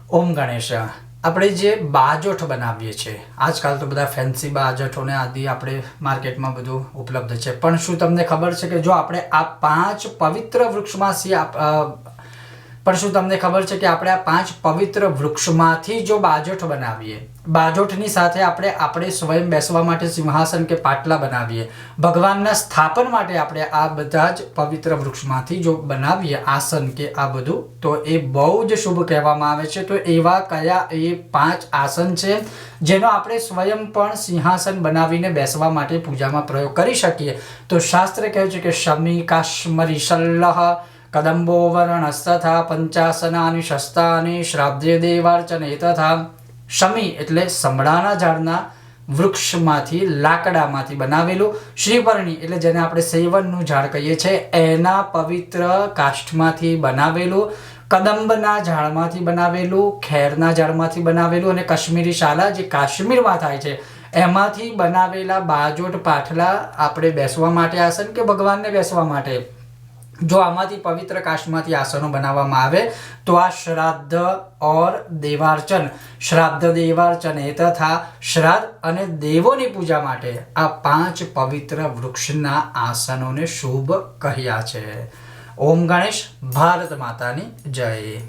ઓમ ગણેશ આપણે જે બાજોઠ બનાવીએ છીએ આજકાલ તો બધા ફેન્સી બાજોઠોને આદિ આપણે માર્કેટમાં બધું ઉપલબ્ધ છે, પણ શું તમને ખબર છે કે જો આપણે આ 5 પવિત્ર વૃક્ષમાંથી પણ શું તમને ખબર છે કે આપણે આ 5 પવિત્ર વૃક્ષમાંથી જો બાજોઠ બનાવીએ, બાજોઠની સાથે આપણે સ્વયં બેસવા માટે સિંહાસન કે પાટલા બનાવીએ, ભગવાનના સ્થાપન માટે આપણે આ બધા જ પવિત્ર વૃક્ષમાંથી જો બનાવીએ આસન કે આ બધું, તો એ બહુ જ શુભ કહેવામાં આવે છે. તો એવા કયા એ 5 આસન છે જેનો આપણે સ્વયં પણ સિંહાસન બનાવીને બેસવા માટે પૂજામાં પ્રયોગ કરી શકીએ? તો શાસ્ત્ર કહે છે કે શમી કાશ્મરી શલ્લહ કદંબો વર્ણસ્તથા પંચાસનાની શસ્તાની શ્રાદ્ધે દેવાર્ચને તથા. શમી એટલે સંભળાના ઝાડના વૃક્ષમાંથી, લાકડામાંથી બનાવેલું. શ્રીવર્ણી એટલે જેને આપણે સેવનનું ઝાડ કહીએ છીએ એના પવિત્ર કાષ્ઠમાંથી બનાવેલું. કદંબના ઝાડમાંથી બનાવેલું, ખેરના ઝાડમાંથી બનાવેલું, અને કાશ્મીરી શાલા જે કાશ્મીરમાં થાય છે એમાંથી બનાવેલા બાજોઠ પાટલા આપણે બેસવા માટે આસન કે ભગવાનને બેસવા માટે, જો આમાંથી પવિત્ર કાષ્ઠમાંથી આસનો બનાવવામાં આવે તો આ શ્રાદ્ધ ઓર દેવાર્ચન, શ્રાદ્ધ દેવાર્ચન એ તથા શ્રાદ્ધ અને દેવોની પૂજા માટે આ 5 પવિત્ર વૃક્ષના આસનોને શુભ કહ્યા છે. ઓમ ગણેશ. ભારત માતાની જય.